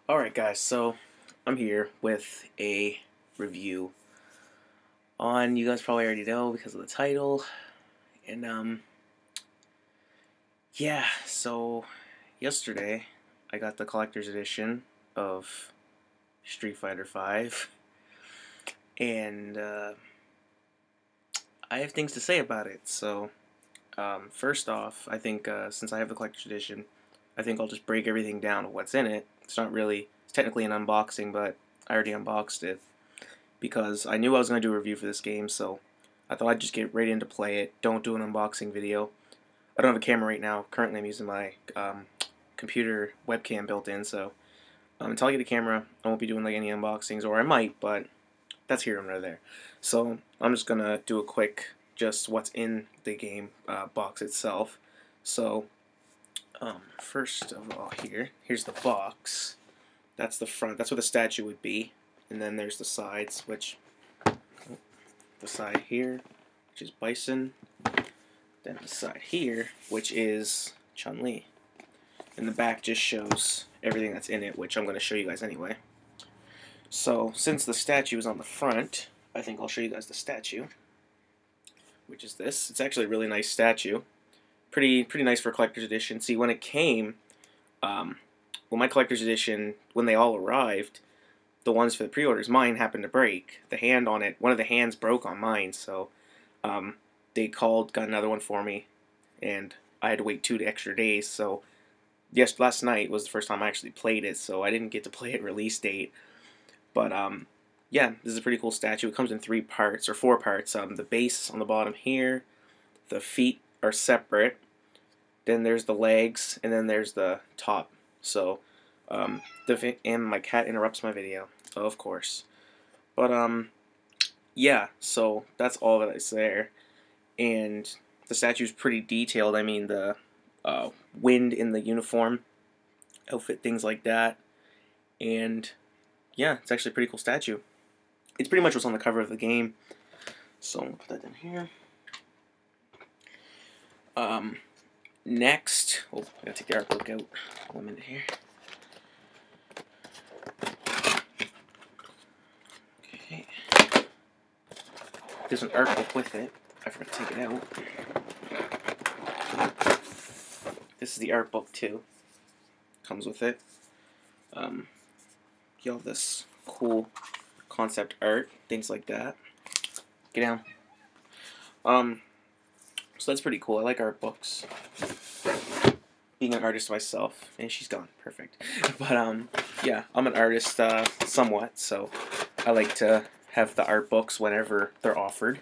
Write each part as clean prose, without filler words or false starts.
Alright guys, so I'm here with a review on, you guys probably already know because of the title, and yeah, so yesterday I got the collector's edition of Street Fighter V, and I have things to say about it. So first off, I think since I have the collector's edition, I think I'll just break everything down of what's in it. It's technically an unboxing, but I already unboxed it because I knew I was going to do a review for this game, so I thought I'd just get right into play it. Don't do an unboxing video. I don't have a camera right now. Currently I'm using my computer webcam built in, so until I get a camera, I won't be doing like any unboxings, or I might, but that's here and there. So I'm just going to do a quick, just what's in the game box itself. So first of all, here's the box. That's the front. That's where the statue would be. And then there's the sides, which the side here, which is Bison. Then the side here, which is Chun-Li. And the back just shows everything that's in it, which I'm going to show you guys anyway. So since the statue is on the front, I think I'll show you guys the statue, which is this. It's actually a really nice statue. Pretty nice for a collector's edition. See, when it came, well, my collector's edition, when they all arrived, the ones for the pre-orders, mine happened to break. The hand on it, one of the hands broke on mine, so they got another one for me, and I had to wait 2 extra days. So yes, last night was the first time I actually played it, so I didn't get to play it release date. But yeah, this is a pretty cool statue. It comes in 3 parts, or 4 parts. The base on the bottom here, the feet are separate, then there's the legs, and then there's the top. So and my cat interrupts my video, of course. But yeah, so that's all that is there. And the statue's pretty detailed. I mean, the wind in the uniform, outfit, things like that. And yeah, it's actually a pretty cool statue. It's pretty much what's on the cover of the game. So I'm gonna put that in here. Next, oh, I gotta take the art book out. 1 minute here. Okay. There's an art book with it. I forgot to take it out. This is the art book too. Comes with it. You have this cool concept art, things like that. Get down. So that's pretty cool. I like art books. Being an artist myself, and she's gone. Perfect. But yeah, I'm an artist somewhat, so I like to have the art books whenever they're offered.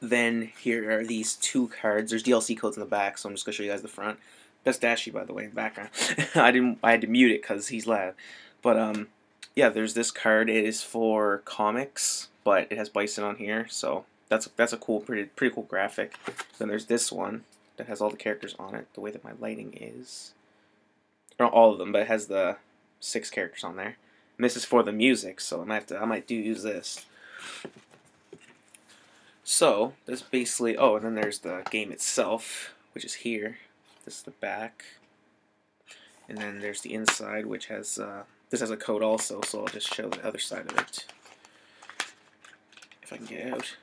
Then here are these 2 cards. There's DLC codes in the back, so I'm just gonna show you guys the front. That's Dashi, by the way, in the background. I had to mute it because he's loud. But yeah, there's this card. It is for comics, but it has Bison on here, so that's a cool, pretty cool graphic. Then there's this one that has all the characters on it. The way that my lighting is, not all of them, but it has the 6 characters on there. And this is for the music, so I might use this. So this basically, oh, and then there's the game itself, which is here. This is the back, and then there's the inside, which has this has a code also. So I'll just show the other side of it if I can get out.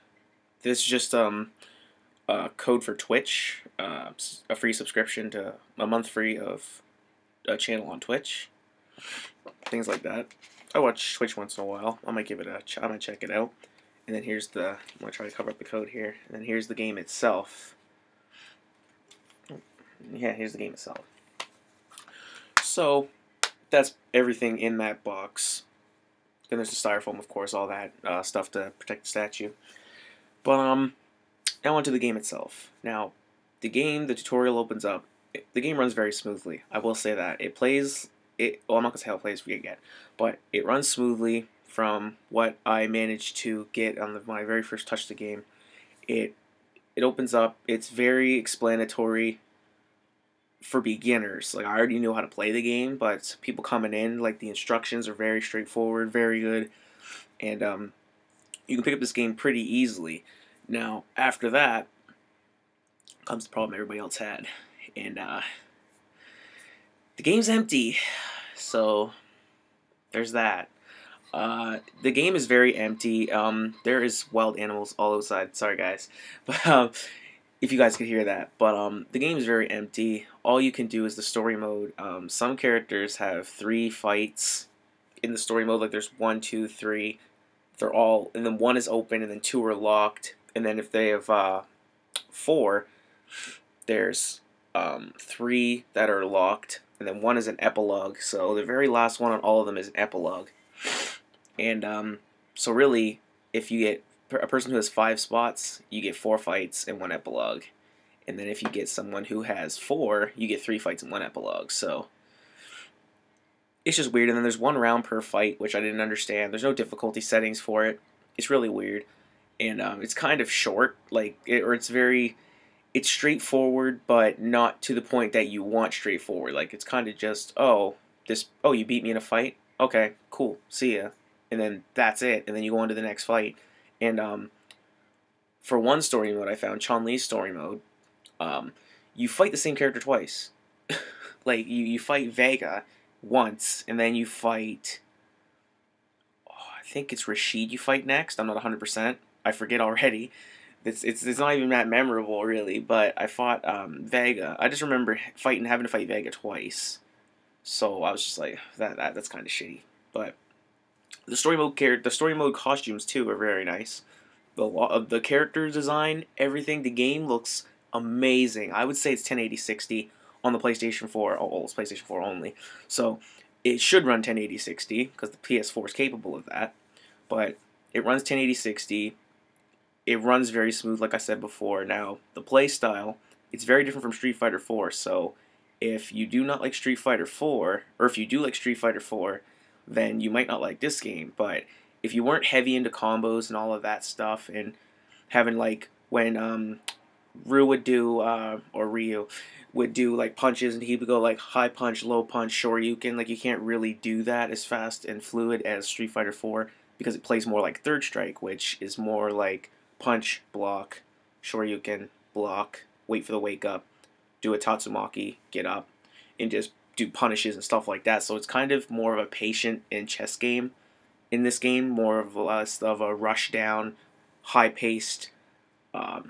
This is just a code for Twitch, a free subscription to a month free of a channel on Twitch, things like that. I watch Twitch once in a while. I might give it I might check it out. And then here's I'm gonna try to cover up the code here. And then here's the game itself. Yeah, here's the game itself. So that's everything in that box. Then there's the styrofoam, of course, all that stuff to protect the statue. But now onto the game itself. Now, the tutorial opens up. The game runs very smoothly. I will say that it plays. Well, I'm not gonna say how it plays yet, but it runs smoothly. From what I managed to get on my very first touch of the game, it opens up. It's very explanatory for beginners. Like, I already knew how to play the game, but people coming in, like, the instructions are very straightforward, very good, and you can pick up this game pretty easily. Now, after that comes the problem everybody else had, and The game's empty, so there's that. The game is very empty. There is wild animals all outside. Sorry, guys, but if you guys could hear that. But the game is very empty. All you can do is the story mode. Some characters have 3 fights in the story mode. Like there's 1, 2, 3. They're all, and then 1 is open, and then 2 are locked. And then if they have 4, there's 3 that are locked, and then 1 is an epilogue. So the very last one on all of them is an epilogue. And so really, if you get a person who has 5 spots, you get 4 fights and 1 epilogue. And then if you get someone who has 4, you get 3 fights and 1 epilogue. So it's just weird. And then there's 1 round per fight, which I didn't understand. There's no difficulty settings for it. It's really weird. And it's kind of short, it's straightforward, but not to the point that you want straightforward. Like it's kind of just, oh, you beat me in a fight? Okay, cool, see ya. And then that's it, and then you go on to the next fight. And for one story mode I found, Chun-Li's story mode, you fight the same character twice. Like, you fight Vega once, and then you fight, I think it's Rashid you fight next, I'm not 100%, I forget already. It's not even that memorable, really, but I fought Vega. I just remember having to fight Vega twice. So I was just like, that's kind of shitty. But the story mode costumes too are very nice. The character design, everything, the game looks amazing. I would say it's 1080-60 on the PlayStation 4. Oh, it's PlayStation 4 only. So it should run 1080-60 because the PS4 is capable of that. But it runs 1080-60. It runs very smooth, like I said before. Now, the play style, it's very different from Street Fighter 4. So if you do not like Street Fighter 4, or if you do like Street Fighter 4, then you might not like this game. But if you weren't heavy into combos and all of that stuff, and having like when Ryu would do like punches, and he would go like high punch, low punch, shoryuken, like you can't really do that as fast and fluid as Street Fighter 4 because it plays more like Third Strike, which is more like punch, block, shoryuken, block, wait for the wake up, do a Tatsumaki, get up, and just do punishes and stuff like that. So it's kind of more of a patient and chess game in this game, more of less of a rush down, high paced. I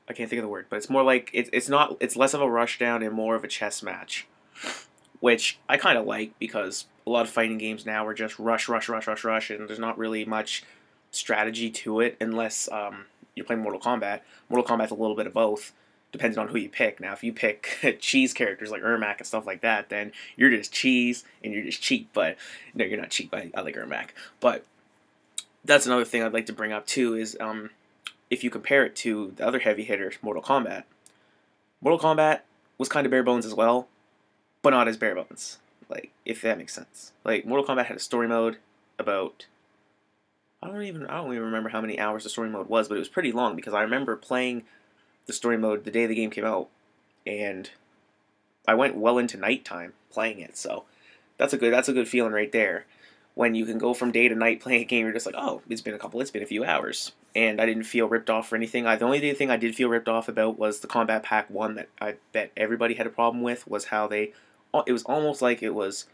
can't think of the word, but it's more like it's less of a rush down and more of a chess match, which I kind of like because a lot of fighting games now are just rush, rush, rush, rush, rush, and there's not really much strategy to it unless you're playing Mortal Kombat. Mortal Kombat's a little bit of both, depending on who you pick. Now, if you pick cheese characters like Ermac and stuff like that, then you're just cheese and you're just cheap. But no, you're not cheap. I like Ermac. But that's another thing I'd like to bring up too is if you compare it to the other heavy hitters, Mortal Kombat. Mortal Kombat was kind of bare bones as well, but not as bare bones. Like, if that makes sense. Like, Mortal Kombat had a story mode about, I don't even remember how many hours the story mode was, but it was pretty long because I remember playing the story mode the day the game came out, and I went well into nighttime playing it. So that's a good feeling right there. When you can go from day to night playing a game, you're just like, oh, it's been a few hours, and I didn't feel ripped off or anything. The only thing I did feel ripped off about was the Combat Pack 1 that I bet everybody had a problem with, was how it was almost like it was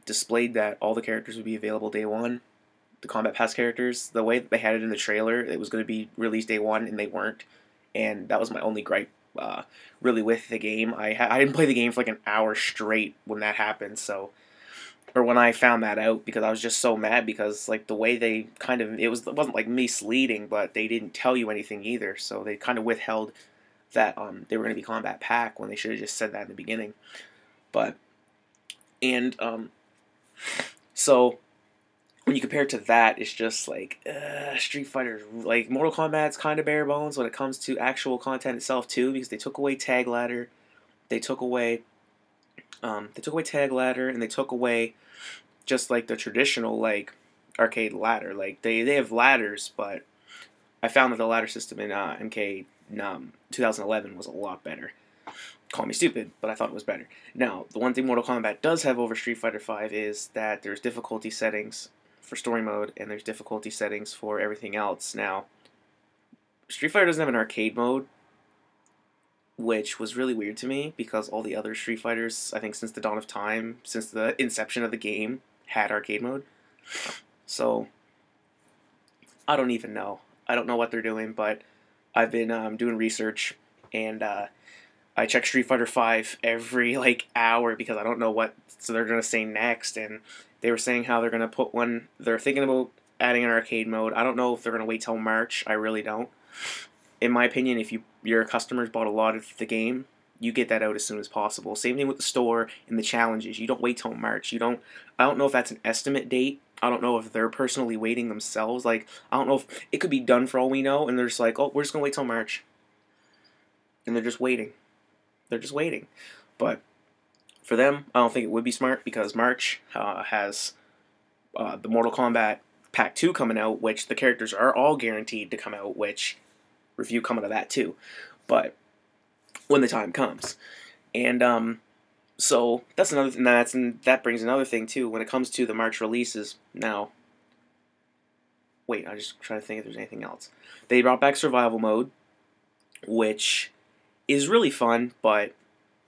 displayed that all the characters would be available day one. The Combat Pass characters, the way they had it in the trailer, it was going to be released day one, and they weren't. And that was my only gripe, really, with the game. I didn't play the game for like an hour straight when that happened, or when I found that out, because I was just so mad because like the way they kind of, it wasn't like misleading, but they didn't tell you anything either. So they kind of withheld that they were going to be Combat Pack when they should have just said that in the beginning. But so when you compare it to that, it's just like Street Fighter, like Mortal Kombat's kind of bare bones when it comes to actual content itself too, because they took away Tag Ladder, they took away Tag Ladder, and they took away just like the traditional like arcade ladder. Like they have ladders, but I found that the ladder system in MK 2011 was a lot better. Call me stupid, but I thought it was better. Now, the one thing Mortal Kombat does have over Street Fighter V is that there's difficulty settings for story mode, and there's difficulty settings for everything else. Now, Street Fighter doesn't have an arcade mode, which was really weird to me because all the other Street Fighters, I think since the dawn of time, since the inception of the game, had arcade mode. So I don't even know. I don't know what they're doing, but I've been doing research, and I check Street Fighter V every like hour because I don't know what they're gonna say next. And they were saying how they're gonna put one. They're thinking about adding an arcade mode. I don't know if they're gonna wait till March. I really don't. In my opinion, if your customers bought a lot of the game, you get that out as soon as possible. Same thing with the store and the challenges. You don't wait till March. You don't. I don't know if that's an estimate date. I don't know if they're personally waiting themselves. Like, I don't know if it could be done for all we know, and they're just like, oh, we're just gonna wait till March, and they're just waiting. They're just waiting. But for them, I don't think it would be smart because March has the Mortal Kombat Pack 2 coming out, which the characters are all guaranteed to come out, which review coming to that too. But when the time comes. And so that's another thing. That brings another thing too. When it comes to the March releases, now, wait, I just trying to think if there's anything else. They brought back survival mode, which is really fun, but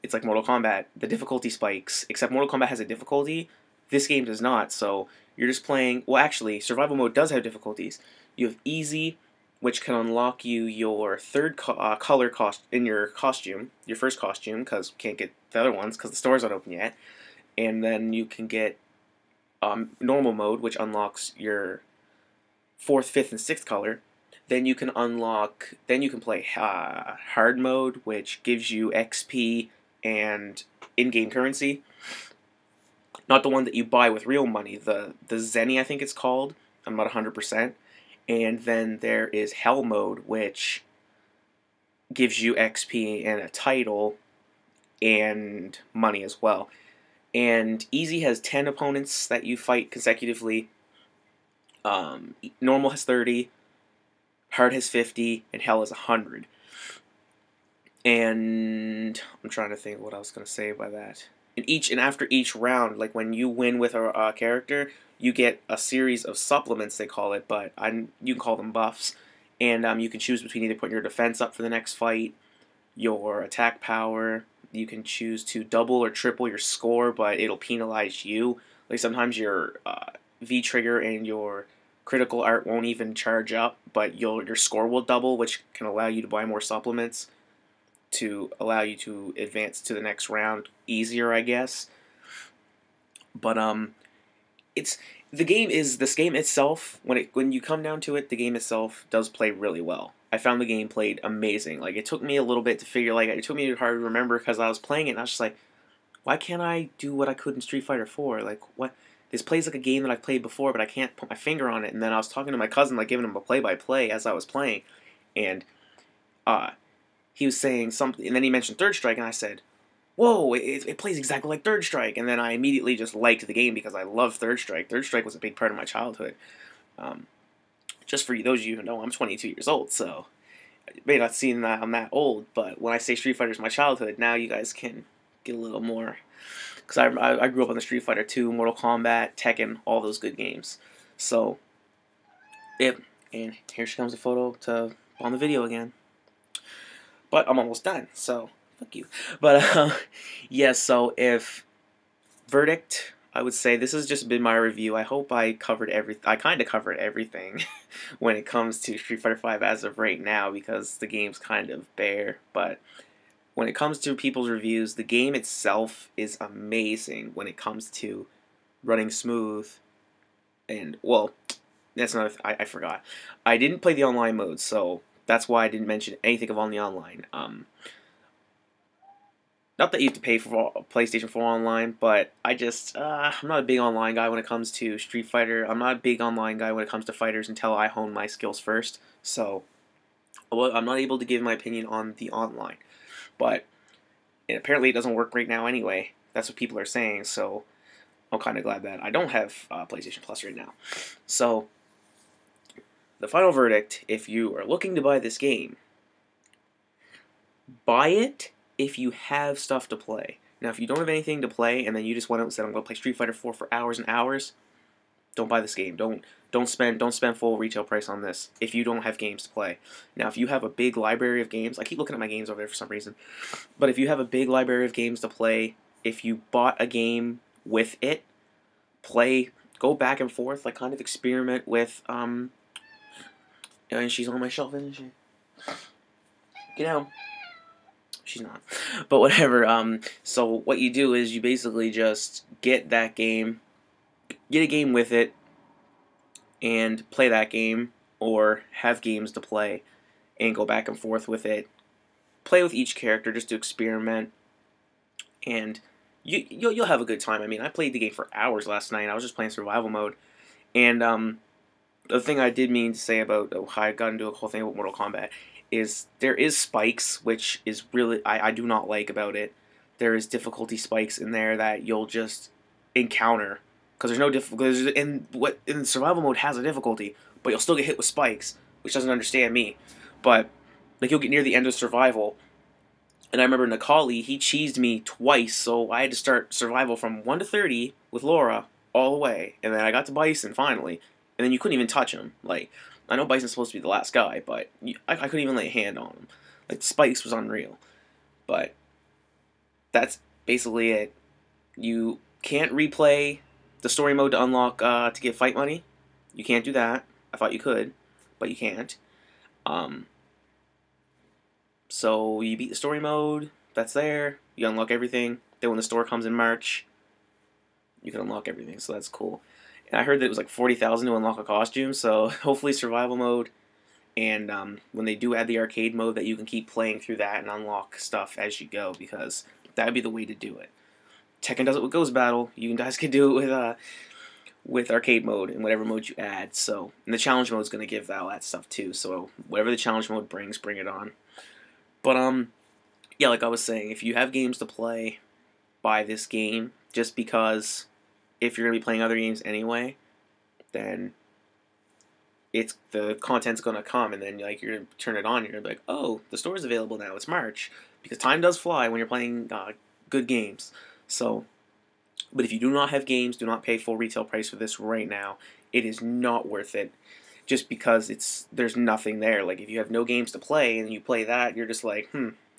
it's like Mortal Kombat. The difficulty spikes, except Mortal Kombat has a difficulty. This game does not, so you're just playing... Well, actually, survival mode does have difficulties. You have easy, which can unlock you your third color in your costume, your first costume, because you can't get the other ones because the store's not open yet. And then you can get normal mode, which unlocks your fourth, fifth, and sixth color. Then you can play hard mode, which gives you XP and in-game currency. Not the one that you buy with real money, the Zenny, I think it's called. I'm not 100%. And then there is Hell mode, which gives you XP and a title and money as well. And Easy has 10 opponents that you fight consecutively. Normal has 30. Hard has 50, and Hell has 100. And I'm trying to think what I was going to say by that. And after each round, like when you win with a character, you get a series of supplements, they call it, but you can call them buffs. And you can choose between either putting your defense up for the next fight, your attack power. You can choose to double or triple your score, but it'll penalize you. Like sometimes your V-trigger and your critical art won't even charge up, but your score will double, which can allow you to buy more supplements to allow you to advance to the next round easier, I guess. But this game itself, when you come down to it, the game itself does play really well. I found the game played amazing. Like, it took me a little bit to figure, like, it took me hard to remember because I was playing it and I was just like, why can't I do what I could in Street Fighter 4? Like, what? This plays like a game that I've played before, but I can't put my finger on it. And then I was talking to my cousin, like, giving him a play-by-play as I was playing. And he was saying something, and then he mentioned Third Strike, and I said, whoa, it plays exactly like Third Strike. And then I immediately just liked the game because I love Third Strike. Third Strike was a big part of my childhood. Just for those of you who know, I'm 22 years old, so you may not seem that I'm that old, but when I say Street Fighter is my childhood, now you guys can get a little more. Because I grew up on the Street Fighter 2, Mortal Kombat, Tekken, all those good games. So, and here she comes a photo on the video again. But I'm almost done, so fuck you. But yeah, so if verdict, I would say this has just been my review. I hope I covered I kind of covered everything when it comes to Street Fighter V as of right now because the game's kind of bare. But when it comes to people's reviews, the game itself is amazing when it comes to running smooth. And, well, that's another I forgot. I didn't play the online mode, so that's why I didn't mention anything of on the online. Not that you have to pay for PlayStation 4 online, but I'm not a big online guy when it comes to Street Fighter. I'm not a big online guy when it comes to fighters until I hone my skills first. So, I'm not able to give my opinion on the online. But apparently it doesn't work right now anyway. That's what people are saying, so I'm kind of glad that I don't have PlayStation Plus right now. So, the final verdict, if you are looking to buy this game, buy it if you have stuff to play. Now, if you don't have anything to play and then you just went out and said, I'm going to play Street Fighter 4 for hours and hours, don't buy this game. Don't spend full retail price on this if you don't have games to play. Now, if you have a big library of games, I keep looking at my games over there for some reason, but if you have a big library of games to play, if you bought a game with it, go back and forth, like kind of experiment with and she's on my shelf, isn't she? Get out. She's not. But whatever. So what you do is you basically just get that game, get a game with it, and play that game, or have games to play and go back and forth with it. Play with each character just to experiment, and you'll have a good time. I mean, I played the game for hours last night. I was just playing survival mode, and the thing I did mean to say about how I got into a whole thing about Mortal Kombat is there is spikes, which is really I do not like about it. There is difficulty spikes in there that you'll just encounter because there's no difficulty. In survival mode has a difficulty, but you'll still get hit with spikes, which doesn't understand me. But like you'll get near the end of survival, and I remember Nikali, he cheesed me twice, so I had to start survival from 1 to 30 with Laura all the way, and then I got to Bison finally, and then you couldn't even touch him. Like, I know Bison's supposed to be the last guy, but I couldn't even lay a hand on him. Like, the spikes was unreal. But that's basically it. You can't replay the story mode to unlock, to get fight money. You can't do that. I thought you could, but you can't. So you beat the story mode, that's there, you unlock everything. Then when the store comes in March, you can unlock everything, so that's cool. And I heard that it was like 40,000 to unlock a costume, so hopefully survival mode, and when they do add the arcade mode, that you can keep playing through that and unlock stuff as you go, because that would be the way to do it. Tekken does it with Ghost Battle, you guys can do it with arcade mode and whatever mode you add, so, and the challenge mode is going to give all that stuff too, so whatever the challenge mode brings, bring it on. But, yeah, like I was saying, if you have games to play, buy this game, just because if you're going to be playing other games anyway, then the content's going to come, and then like you're going to turn it on, and you're going to be like, oh, the store's available now, it's March, because time does fly when you're playing good games. So, but if you do not have games, do not pay full retail price for this right now. It is not worth it. Just because there's nothing there. Like if you have no games to play and you play that, you're just like,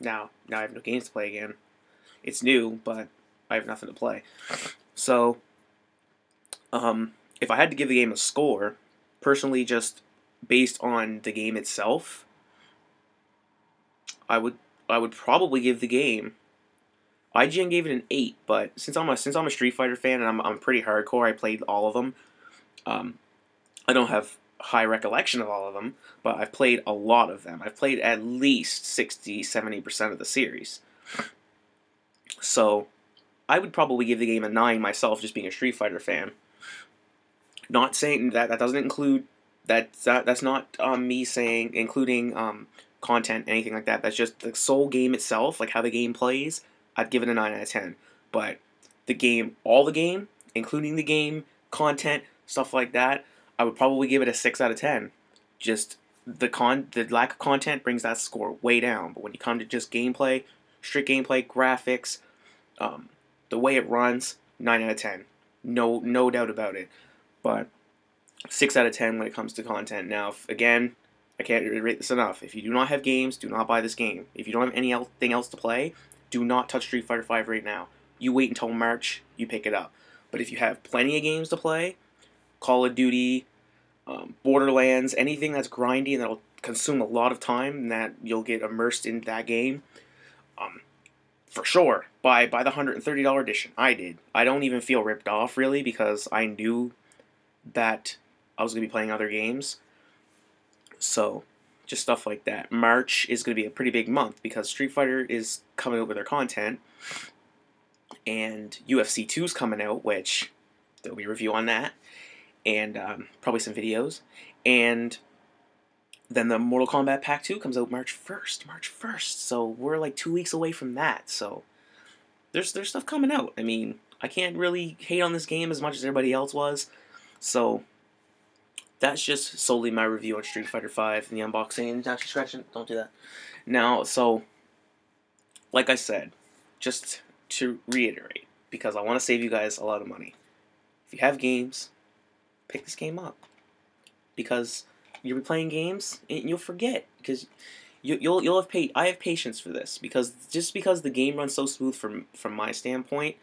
now I have no games to play again. It's new, but I have nothing to play. So, if I had to give the game a score, personally, just based on the game itself, I would probably give the game. IGN gave it an 8, but since I'm a Street Fighter fan and I'm pretty hardcore, I played all of them. I don't have high recollection of all of them, but I've played a lot of them. I've played at least 60-70% of the series. So, I would probably give the game a 9 myself, just being a Street Fighter fan. Not saying that doesn't include that's not me saying including content, anything like that. That's just the sole game itself, like how the game plays. I'd give it a 9 out of 10. But the game, all the game, including the game, content, stuff like that, I would probably give it a 6 out of 10. Just the lack of content brings that score way down. But when you come to just gameplay, strict gameplay, graphics, the way it runs, 9 out of 10. No doubt about it. But 6 out of 10 when it comes to content. Now, again, I can't reiterate this enough. If you do not have games, do not buy this game. If you don't have anything else to play, do not touch Street Fighter V right now. You wait until March, you pick it up. But if you have plenty of games to play, Call of Duty, Borderlands, anything that's grindy and that'll consume a lot of time and that you'll get immersed in that game, for sure, buy the $130 edition. I did. I don't even feel ripped off, really, because I knew that I was going to be playing other games. So, just stuff like that. March is going to be a pretty big month because Street Fighter is coming out with their content, and UFC 2 is coming out, which there'll be a review on that, and probably some videos, and then the Mortal Kombat Pack 2 comes out March 1st, so we're like 2 weeks away from that, so there's stuff coming out. I mean, I can't really hate on this game as much as everybody else was, so that's just solely my review on Street Fighter V and the unboxing, and actually scratching, don't do that. Now, so, like I said, just to reiterate, because I want to save you guys a lot of money, if you have games, pick this game up, because you'll be playing games and you'll forget, because you'll have I have patience for this, because just because the game runs so smooth from my standpoint,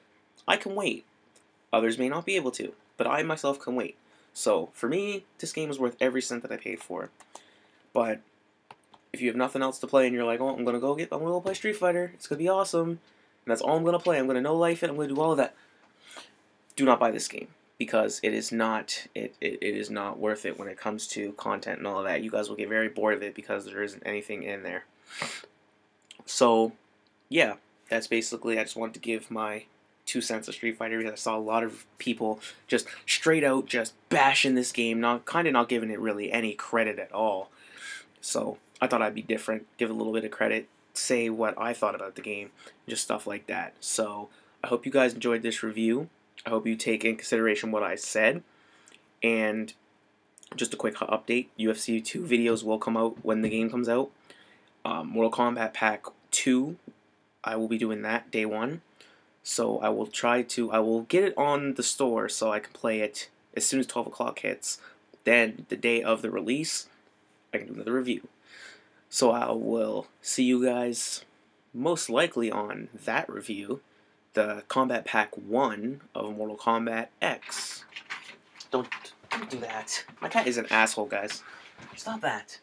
I can wait. Others may not be able to, but I myself can wait. So for me, this game is worth every cent that I paid for it. But if you have nothing else to play and you're like, oh, I'm gonna go play Street Fighter, it's gonna be awesome, and that's all I'm gonna play, I'm gonna no life it, I'm gonna do all of that, do not buy this game, because it is not worth it when it comes to content and all of that. You guys will get very bored of it because there isn't anything in there. So yeah, that's basically, I just wanted to give my 2 cents of Street Fighter, because I saw a lot of people just straight out just bashing this game, not giving it really any credit at all. So I thought I'd be different, give it a little bit of credit, say what I thought about the game, just stuff like that. So I hope you guys enjoyed this review. I hope you take in consideration what I said. And just a quick update, UFC 2 videos will come out when the game comes out. Mortal Kombat Pack 2, I will be doing that day 1. So I will get it on the store so I can play it as soon as 12 o'clock hits. Then the day of the release, I can do another review. So I will see you guys most likely on that review, the Combat Pack 1 of Mortal Kombat X. Don't do that. My cat is an asshole, guys. Stop that.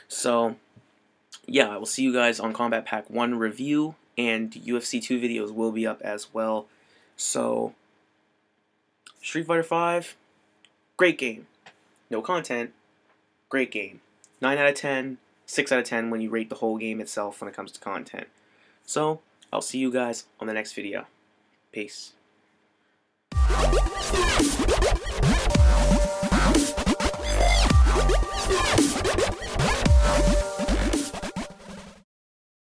So yeah, I will see you guys on Combat Pack 1 review, and UFC 2 videos will be up as well. So Street Fighter 5, great game. No content, great game. 9 out of 10, 6 out of 10 when you rate the whole game itself when it comes to content. So I'll see you guys on the next video. Peace.